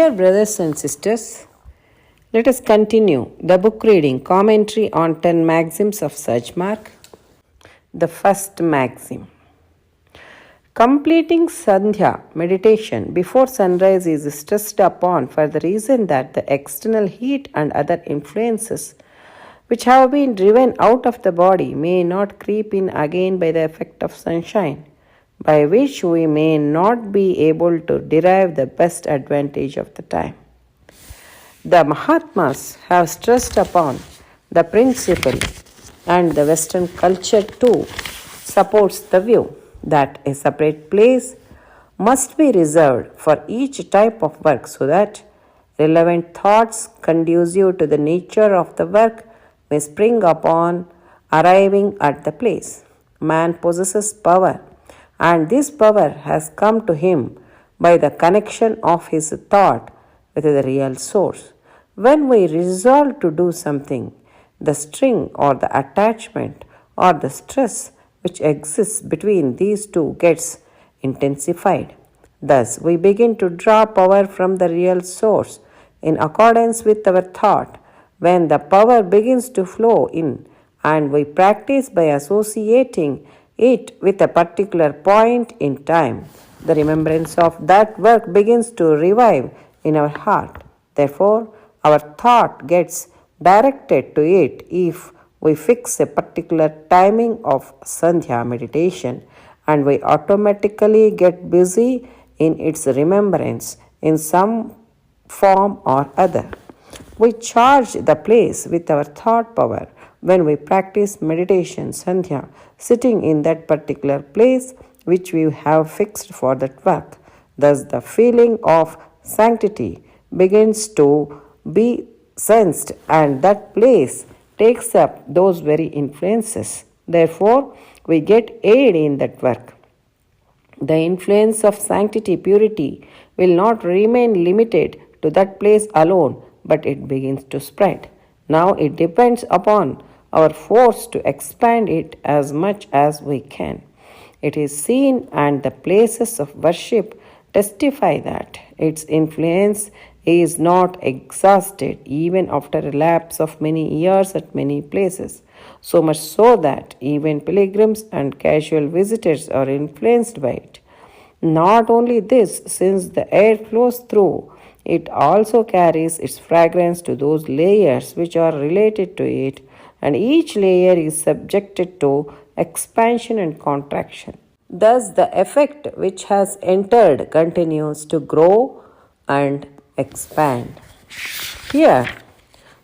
Dear brothers and sisters, let us continue the book reading commentary on 10 Maxims of Sajmark. The first maxim. Completing Sandhya meditation before sunrise is stressed upon for the reason that the external heat and other influences which have been driven out of the body may not creep in again by the effect of sunshine, by which we may not be able to derive the best advantage of the time. The Mahatmas have stressed upon the principle, and the Western culture too supports the view that a separate place must be reserved for each type of work so that relevant thoughts conducive to the nature of the work may spring upon arriving at the place. Man possesses power, and this power has come to him by the connection of his thought with the real source. When we resolve to do something, the string or the attachment or the stress which exists between these two gets intensified. Thus, we begin to draw power from the real source in accordance with our thought. When the power begins to flow in, and we practice by associating it with a particular point in time, the remembrance of that work begins to revive in our heart. Therefore, our thought gets directed to it if we fix a particular timing of Sandhya meditation, and we automatically get busy in its remembrance in some form or other. We charge the place with our thought power when we practice meditation Sandhya, sitting in that particular place which we have fixed for that work. Thus, the feeling of sanctity begins to be sensed, and that place takes up those very influences. Therefore, we get aid in that work. The influence of sanctity, purity, will not remain limited to that place alone, but it begins to spread. Now it depends upon our force to expand it as much as we can. It is seen, and the places of worship testify that its influence is not exhausted even after a lapse of many years at many places, so much so that even pilgrims and casual visitors are influenced by it. Not only this, since the air flows through, it also carries its fragrance to those layers which are related to it, and each layer is subjected to expansion and contraction. Thus, the effect which has entered continues to grow and expand. Here,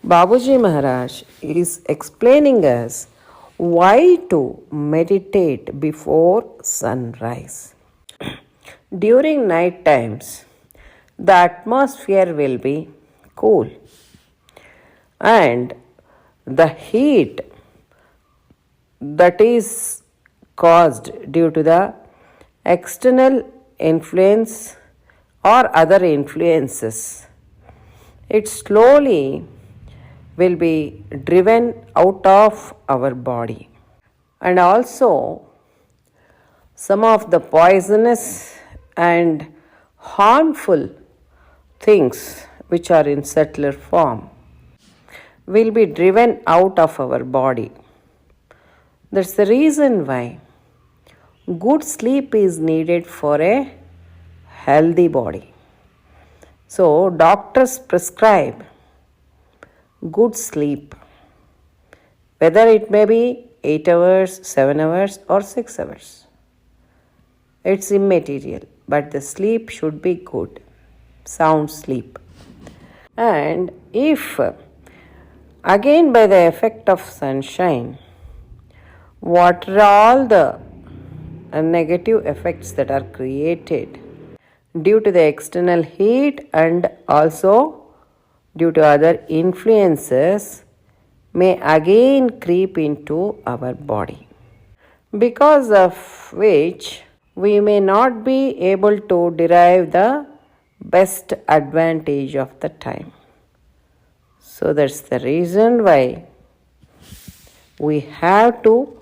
Babuji Maharaj is explaining us why to meditate before sunrise. During night times, the atmosphere will be cool, and the heat that is caused due to the external influence or other influences, it slowly will be driven out of our body. And also, some of the poisonous and harmful things which are in subtler form will be driven out of our body. That's the reason why good sleep is needed for a healthy body. So, doctors prescribe good sleep, whether it may be 8 hours, 7 hours, or 6 hours. It's immaterial, but the sleep should be good, sound sleep. And if, again by the effect of sunshine, what are all the negative effects that are created due to the external heat and also due to other influences may again creep into our body, because of which we may not be able to derive the best advantage of the time. So that's the reason why we have to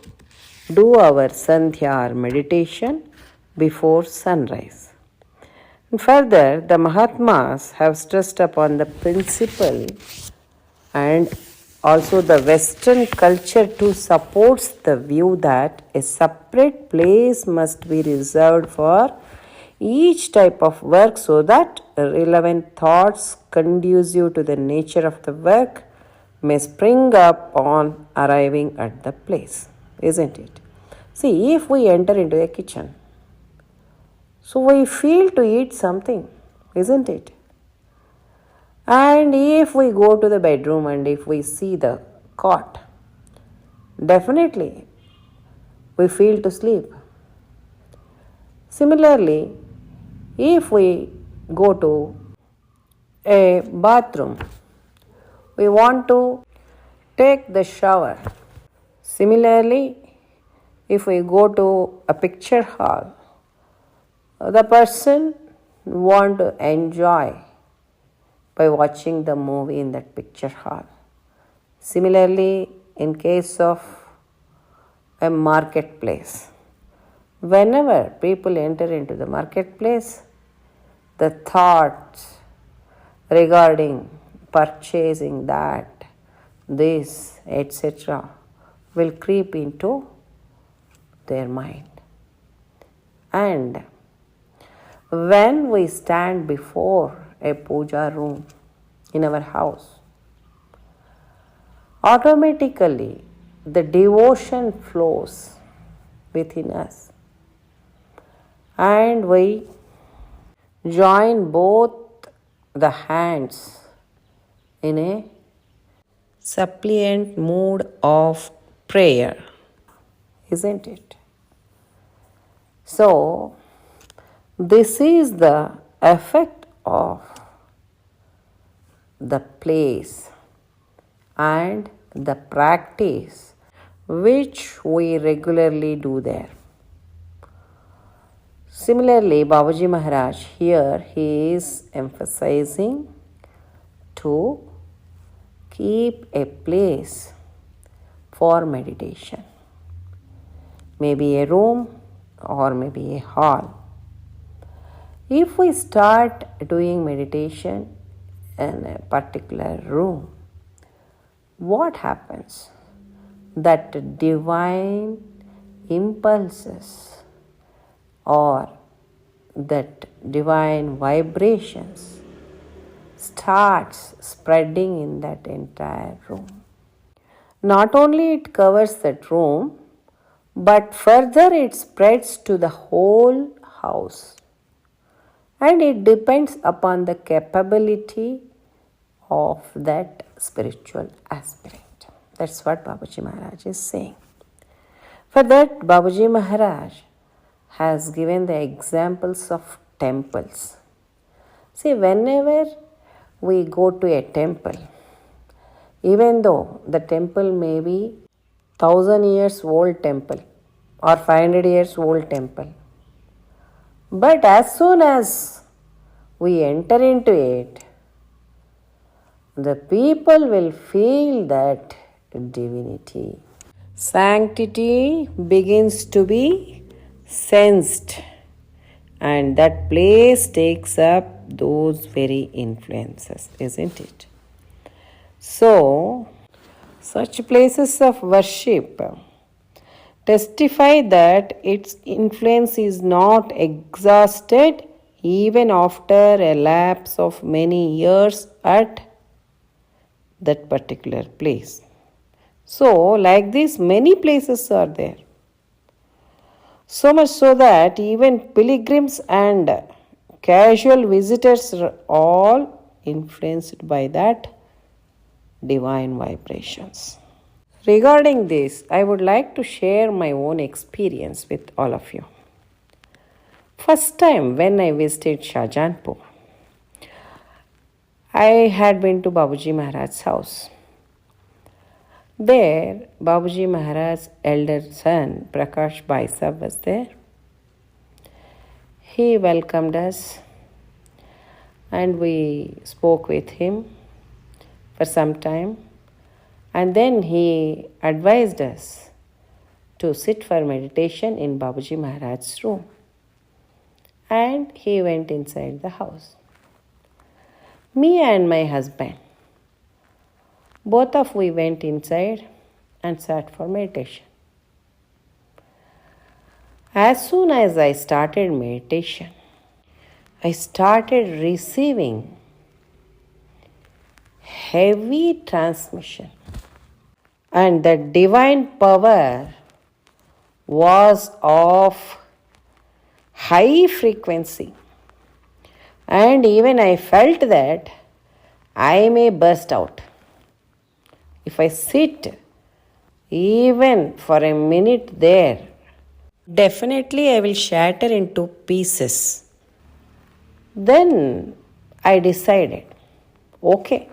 do our Sandhya or meditation before sunrise. Further, the Mahatmas have stressed upon the principle, and also the Western culture too supports the view that a separate place must be reserved for each type of work so that relevant thoughts conducive to the nature of the work may spring up on arriving at the place, isn't it? See, if we enter into a kitchen, so we feel to eat something, isn't it? And if we go to the bedroom and if we see the cot, definitely we feel to sleep. Similarly, if we go to a bathroom, we want to take the shower. Similarly, if we go to a picture hall, the person want to enjoy by watching the movie in that picture hall. Similarly, in case of a marketplace, whenever people enter into the marketplace, the thoughts regarding purchasing that, this, etc., will creep into their mind. And when we stand before a puja room in our house, automatically the devotion flows within us, and we join both the hands in a suppliant mood of prayer, isn't it? So, this is the effect of the place and the practice which we regularly do there. Similarly, Babaji Maharaj here he is emphasizing to keep a place for meditation. Maybe a room or maybe a hall. If we start doing meditation in a particular room, what happens? That divine impulses or that divine vibrations starts spreading in that entire room. Not only it covers that room, but further it spreads to the whole house. And it depends upon the capability of that spiritual aspirant. That's what Babaji Maharaj is saying. For that, Babaji Maharaj has given the examples of temples. See, whenever we go to a temple, even though the temple may be 1000 years old temple or 500 years old temple, but as soon as we enter into it, the people will feel that divinity. Sanctity begins to be sensed, and that place takes up those very influences, isn't it? So, such places of worship testify that its influence is not exhausted even after a lapse of many years at that particular place. So, like this, many places are there. So much so that even pilgrims and casual visitors are all influenced by that divine vibrations. Regarding this, I would like to share my own experience with all of you. First time when I visited Shahjahanpur, I had been to Babuji Maharaj's house. There, Babuji Maharaj's elder son, Prakash Bhai Sahib, was there. He welcomed us and we spoke with him for some time. And then he advised us to sit for meditation in Babuji Maharaj's room. and he went inside the house. Me and my husband, both of we went inside and sat for meditation. As soon as I started meditation, I started receiving heavy transmission, and the divine power was of high frequency, and even I felt that I may burst out. If I sit even for a minute there, definitely I will shatter into pieces. Then I decided, okay,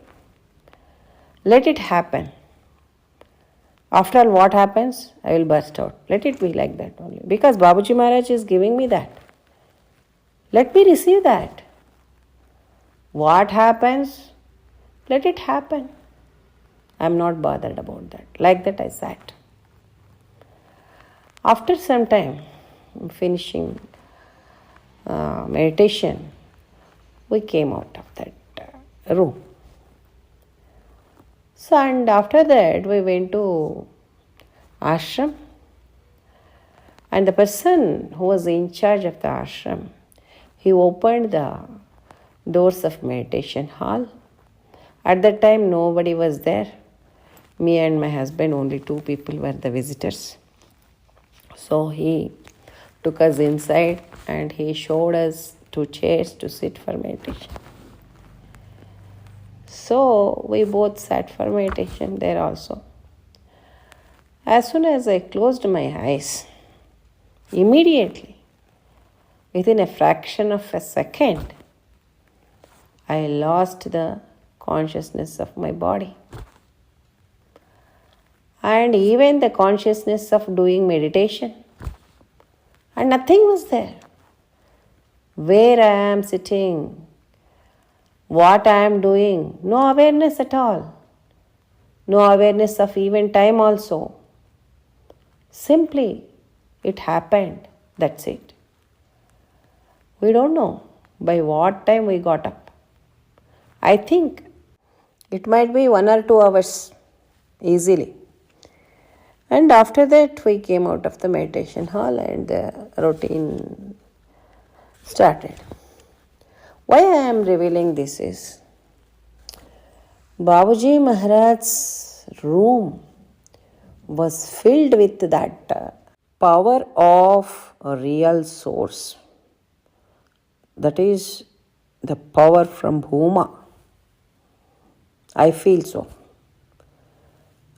let it happen. After all, what happens? I will burst out. Let it be like that only. Because Babuji Maharaj is giving me that. Let me receive that. What happens? Let it happen. I am not bothered about that. Like that I sat. After some time, finishing meditation, we came out of that room. So, and after that, we went to ashram, and the person who was in charge of the ashram, he opened the doors of meditation hall. At that time, nobody was there. Me and my husband, only 2 people were the visitors. So he took us inside and he showed us 2 chairs to sit for meditation. So we both sat for meditation there also. As soon as I closed my eyes, immediately, within a fraction of a second, I lost the consciousness of my body. And even the consciousness of doing meditation. And nothing was there. Where I am sitting, what I am doing, no awareness at all. No awareness of even time also. Simply, it happened. That's it. We don't know by what time we got up. I think it might be 1 or 2 hours easily. And after that, we came out of the meditation hall and the routine started. Why I am revealing this is, Babuji Maharaj's room was filled with that power of a real source. That is the power from Bhuma. I feel so.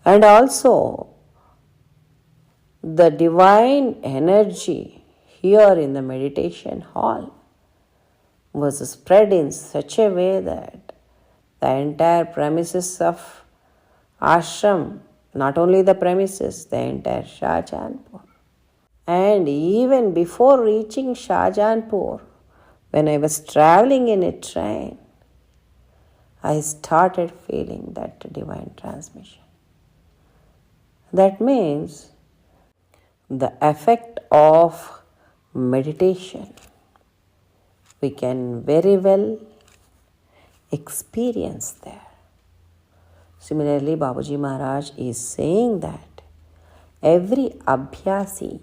And also, the divine energy here in the meditation hall was spread in such a way that the entire premises of ashram, not only the premises, the entire Shahjahanpur. And even before reaching Shahjahanpur, when I was traveling in a train, I started feeling that divine transmission. That means the effect of meditation we can very well experience there. Similarly, Babuji Maharaj is saying that every abhyasi,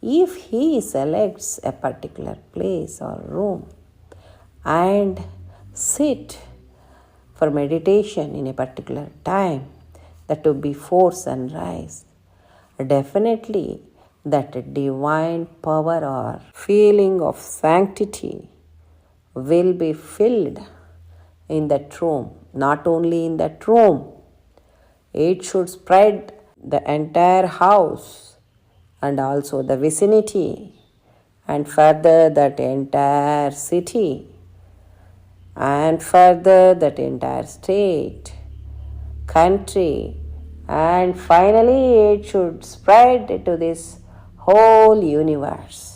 if he selects a particular place or room and sit for meditation in a particular time, that to before sunrise, definitely that divine power or feeling of sanctity will be filled in that room. Not only in that room, it should spread the entire house and also the vicinity and further that entire city and further that entire state, country, and finally it should spread to this whole universe.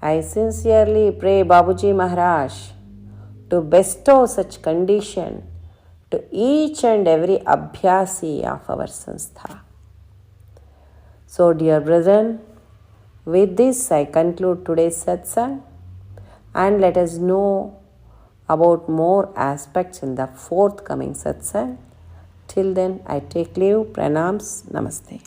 I sincerely pray Babuji Maharaj to bestow such condition to each and every abhyasi of our sanstha. So dear brethren, with this I conclude today's satsang. and let us know about more aspects in the forthcoming satsang. Till then, I take leave. Pranams. Namaste.